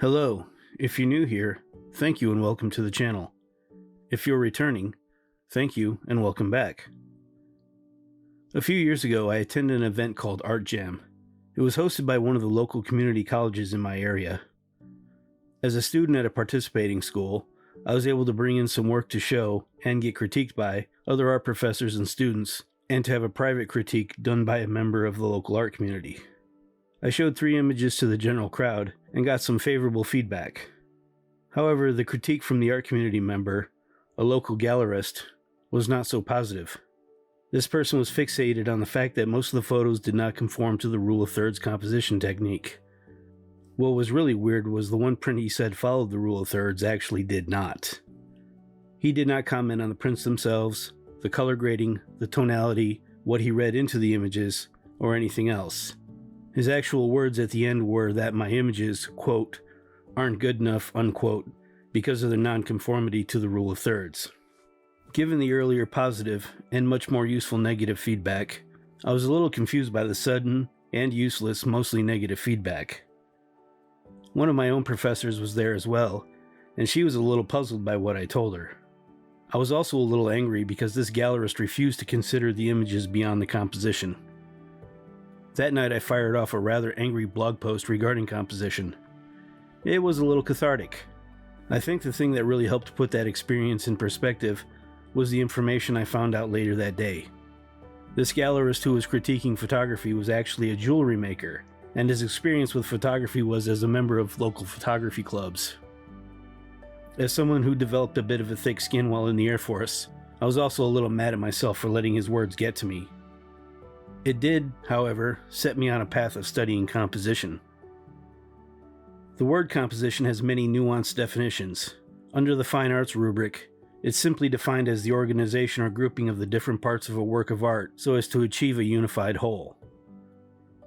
Hello, if you're new here, thank you and welcome to the channel. If you're returning, thank you and welcome back. A few years ago, I attended an event called Art Jam. It was hosted by one of the local community colleges in my area. As a student at a participating school, I was able to bring in some work to show and get critiqued by other art professors and students, and to have a private critique done by a member of the local art community. I showed 3 images to the general crowd and got some favorable feedback. However, the critique from the art community member, a local gallerist, was not so positive. This person was fixated on the fact that most of the photos did not conform to the rule of thirds composition technique. What was really weird was the one print he said followed the rule of thirds actually did not. He did not comment on the prints themselves, the color grading, the tonality, what he read into the images, or anything else. His actual words at the end were that my images, quote, aren't good enough, unquote, because of their nonconformity to the rule of thirds. Given the earlier positive and much more useful negative feedback, I was a little confused by the sudden and useless, mostly negative feedback. One of my own professors was there as well, and she was a little puzzled by what I told her. I was also a little angry because this gallerist refused to consider the images beyond the composition. That night I fired off a rather angry blog post regarding composition. It was a little cathartic. I think the thing that really helped put that experience in perspective was the information I found out later that day. This gallerist who was critiquing photography was actually a jewelry maker, and his experience with photography was as a member of local photography clubs. As someone who developed a bit of a thick skin while in the Air Force, I was also a little mad at myself for letting his words get to me. It did, however, set me on a path of studying composition. The word composition has many nuanced definitions. Under the fine arts rubric, it's simply defined as the organization or grouping of the different parts of a work of art so as to achieve a unified whole.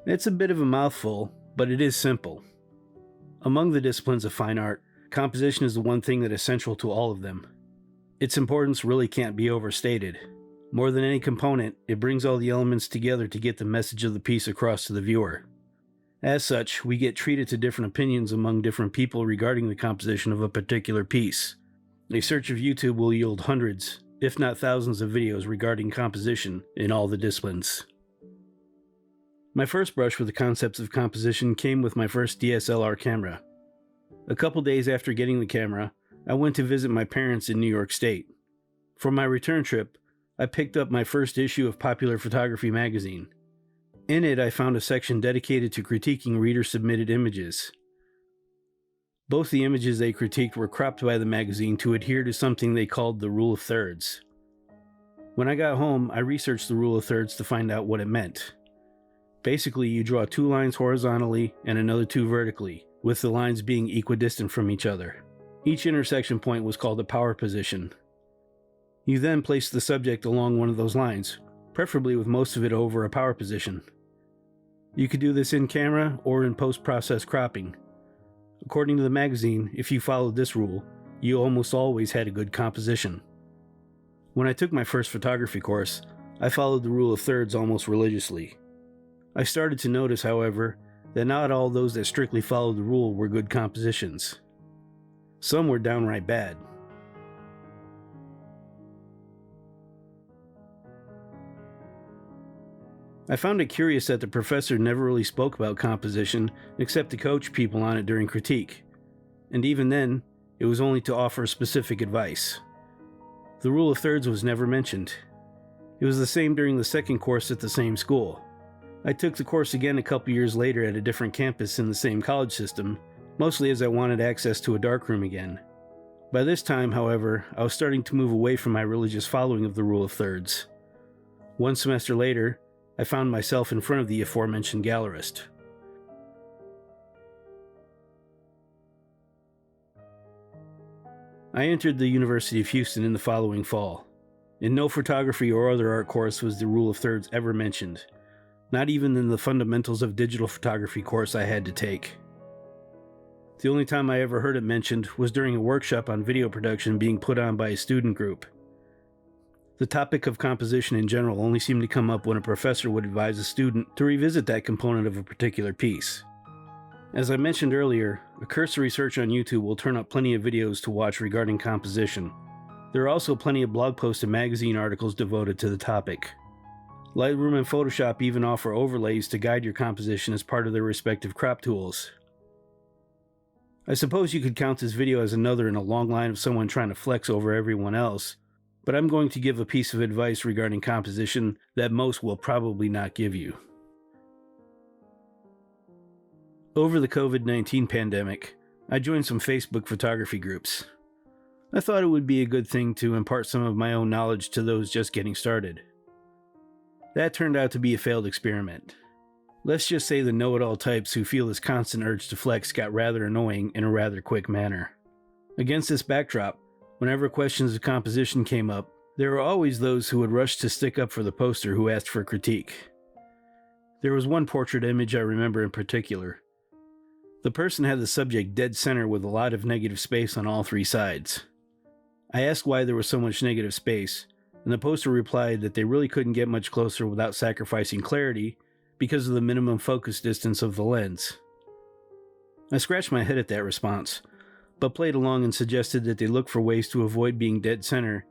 It's a bit of a mouthful, but it is simple. Among the disciplines of fine art, composition is the one thing that is central to all of them. Its importance really can't be overstated. More than any component, it brings all the elements together to get the message of the piece across to the viewer. As such, we get treated to different opinions among different people regarding the composition of a particular piece. A search of YouTube will yield hundreds, if not thousands of videos regarding composition in all the disciplines. My first brush with the concepts of composition came with my first DSLR camera. A couple days after getting the camera, I went to visit my parents in New York State. For my return trip, I picked up my first issue of Popular Photography magazine. In it, I found a section dedicated to critiquing reader-submitted images. Both the images they critiqued were cropped by the magazine to adhere to something they called the rule of thirds. When I got home, I researched the rule of thirds to find out what it meant. Basically, you draw 2 lines horizontally and another 2 vertically, with the lines being equidistant from each other. Each intersection point was called a power position. You then place the subject along one of those lines, preferably with most of it over a power position. You could do this in camera or in post-process cropping. According to the magazine, if you followed this rule, you almost always had a good composition. When I took my first photography course, I followed the rule of thirds almost religiously. I started to notice, however, that not all those that strictly followed the rule were good compositions. Some were downright bad. I found it curious that the professor never really spoke about composition except to coach people on it during critique, and even then, it was only to offer specific advice. The rule of thirds was never mentioned. It was the same during the second course at the same school. I took the course again a couple years later at a different campus in the same college system, mostly as I wanted access to a darkroom again. By this time, however, I was starting to move away from my religious following of the rule of thirds. One semester later, I found myself in front of the aforementioned gallerist. I entered the University of Houston in the following fall. In no photography or other art course was the rule of thirds ever mentioned, not even in the fundamentals of digital photography course I had to take. The only time I ever heard it mentioned was during a workshop on video production being put on by a student group. The topic of composition in general only seemed to come up when a professor would advise a student to revisit that component of a particular piece. As I mentioned earlier, a cursory search on YouTube will turn up plenty of videos to watch regarding composition. There are also plenty of blog posts and magazine articles devoted to the topic. Lightroom and Photoshop even offer overlays to guide your composition as part of their respective crop tools. I suppose you could count this video as another in a long line of someone trying to flex over everyone else, but I'm going to give a piece of advice regarding composition that most will probably not give you. Over the COVID-19 pandemic, I joined some Facebook photography groups. I thought it would be a good thing to impart some of my own knowledge to those just getting started. That turned out to be a failed experiment. Let's just say the know-it-all types who feel this constant urge to flex got rather annoying in a rather quick manner. Against this backdrop, whenever questions of composition came up, there were always those who would rush to stick up for the poster who asked for critique. There was one portrait image I remember in particular. The person had the subject dead center with a lot of negative space on all three sides. I asked why there was so much negative space, and the poster replied that they really couldn't get much closer without sacrificing clarity because of the minimum focus distance of the lens. I scratched my head at that response, but played along and suggested that they look for ways to avoid being dead center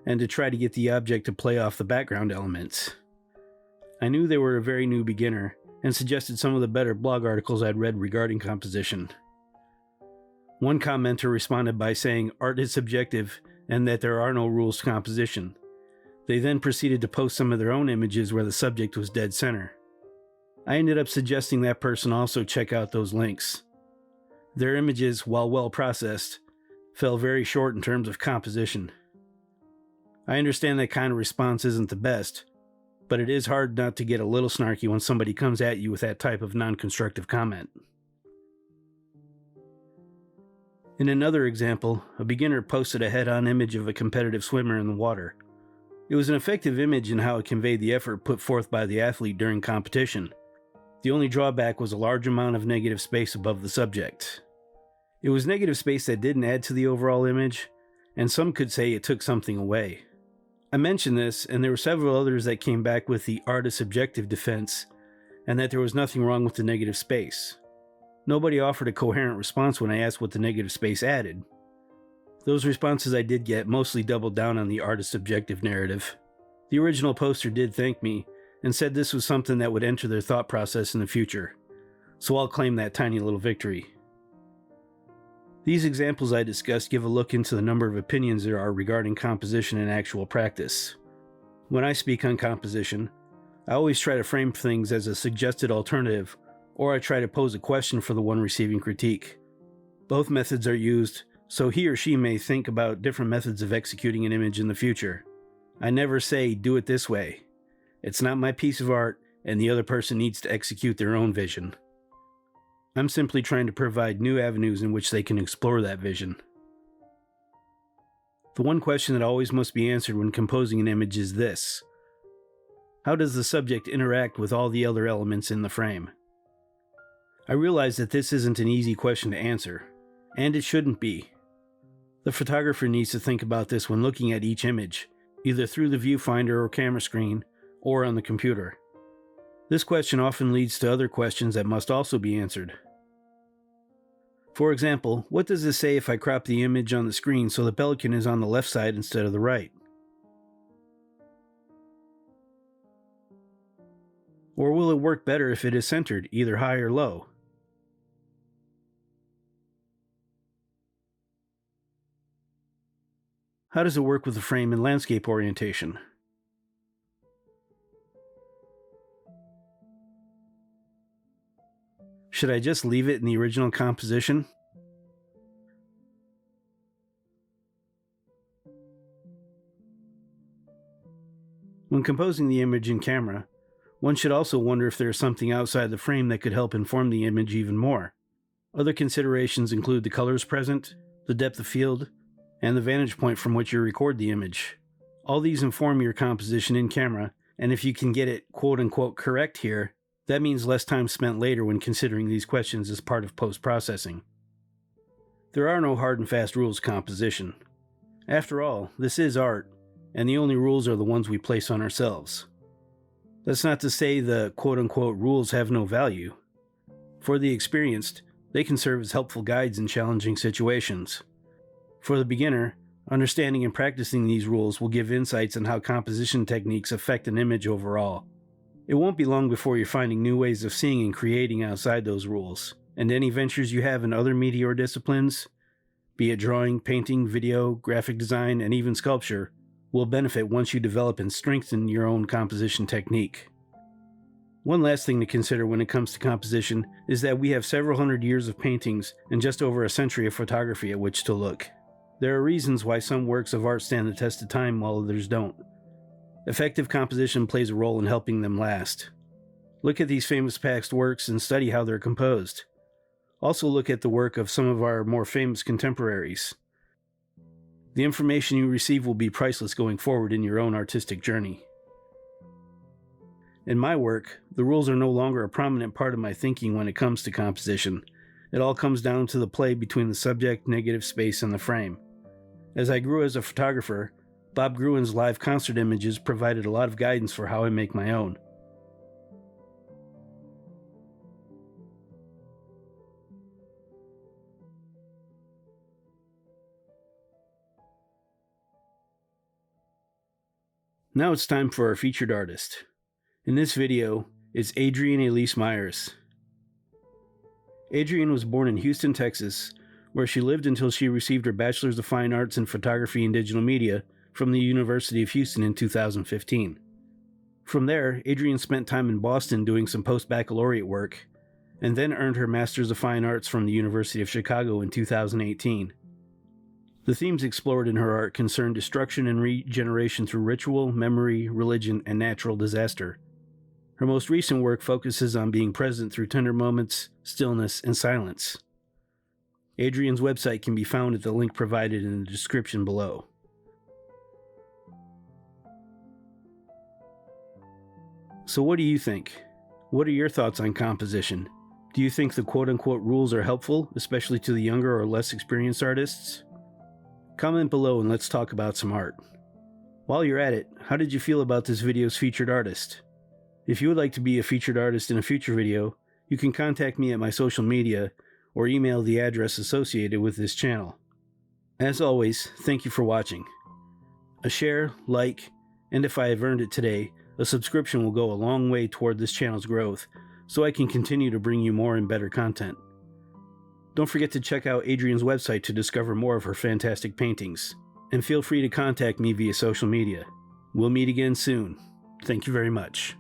and to try to get the object to play off the background elements. I knew they were a very new beginner and suggested some of the better blog articles I'd read regarding composition. One commenter responded by saying art is subjective and that there are no rules to composition. They then proceeded to post some of their own images where the subject was dead center. I ended up suggesting that person also check out those links. Their images, while well processed, fell very short in terms of composition. I understand that kind of response isn't the best, but it is hard not to get a little snarky when somebody comes at you with that type of non-constructive comment. In another example, a beginner posted a head-on image of a competitive swimmer in the water. It was an effective image in how it conveyed the effort put forth by the athlete during competition. The only drawback was a large amount of negative space above the subject. It was negative space that didn't add to the overall image, and some could say it took something away. I mentioned this, and there were several others that came back with the art is subjective defense, and that there was nothing wrong with the negative space. Nobody offered a coherent response when I asked what the negative space added. Those responses I did get mostly doubled down on the art is subjective narrative. The original poster did thank me, and said this was something that would enter their thought process in the future, so I'll claim that tiny little victory. These examples I discussed give a look into the number of opinions there are regarding composition in actual practice. When I speak on composition, I always try to frame things as a suggested alternative, or I try to pose a question for the one receiving critique. Both methods are used, so he or she may think about different methods of executing an image in the future. I never say, do it this way. It's not my piece of art, and the other person needs to execute their own vision. I'm simply trying to provide new avenues in which they can explore that vision. The one question that always must be answered when composing an image is this: how does the subject interact with all the other elements in the frame? I realize that this isn't an easy question to answer, and it shouldn't be. The photographer needs to think about this when looking at each image, either through the viewfinder or camera screen, or on the computer. This question often leads to other questions that must also be answered. For example, what does this say if I crop the image on the screen so the pelican is on the left side instead of the right? Or will it work better if it is centered, either high or low? How does it work with the frame in landscape orientation? Should I just leave it in the original composition? When composing the image in camera, one should also wonder if there is something outside the frame that could help inform the image even more. Other considerations include the colors present, the depth of field, and the vantage point from which you record the image. All these inform your composition in camera, and if you can get it quote-unquote correct here, that means less time spent later when considering these questions as part of post-processing. There are no hard and fast rules to composition. After all, this is art, and the only rules are the ones we place on ourselves. That's not to say the quote-unquote rules have no value. For the experienced, They can serve as helpful guides in challenging situations. For the beginner, understanding and practicing these rules will give insights on how composition techniques affect an image overall. It won't be long before you're finding new ways of seeing and creating outside those rules, and any ventures you have in other media or disciplines, be it drawing, painting, video, graphic design, and even sculpture, will benefit once you develop and strengthen your own composition technique. One last thing to consider when it comes to composition is that we have several hundred years of paintings and just over a century of photography at which to look. There are reasons why some works of art stand the test of time while others don't. Effective composition plays a role in helping them last. Look at these famous past works and study how they're composed. Also look at the work of some of our more famous contemporaries. The information you receive will be priceless going forward in your own artistic journey. In my work, the rules are no longer a prominent part of my thinking when it comes to composition. It all comes down to the play between the subject, negative space, and the frame. As I grew as a photographer, Bob Gruen's live concert images provided a lot of guidance for how I make my own. Now it's time for our featured artist. In this video, it's Adrienne Elise Myers. Adrienne was born in Houston, Texas, where she lived until she received her Bachelor's of Fine Arts in Photography and Digital Media from the University of Houston in 2015. From there, Adrienne spent time in Boston doing some post-baccalaureate work, and then earned her Master's of Fine Arts from the University of Chicago in 2018. The themes explored in her art concern destruction and regeneration through ritual, memory, religion, and natural disaster. Her most recent work focuses on being present through tender moments, stillness, and silence. Adrienne's website can be found at the link provided in the description below. So what do you think? What are your thoughts on composition? Do you think the quote-unquote rules are helpful, especially to the younger or less experienced artists? Comment below and let's talk about some art. While you're at it, how did you feel about this video's featured artist? If you would like to be a featured artist in a future video, you can contact me at my social media or email the address associated with this channel. As always, thank you for watching. A share, like, and if I have earned it today, a subscription will go a long way toward this channel's growth, so I can continue to bring you more and better content. Don't forget to check out Adrienne's website to discover more of her fantastic paintings, and feel free to contact me via social media. We'll meet again soon. Thank you very much.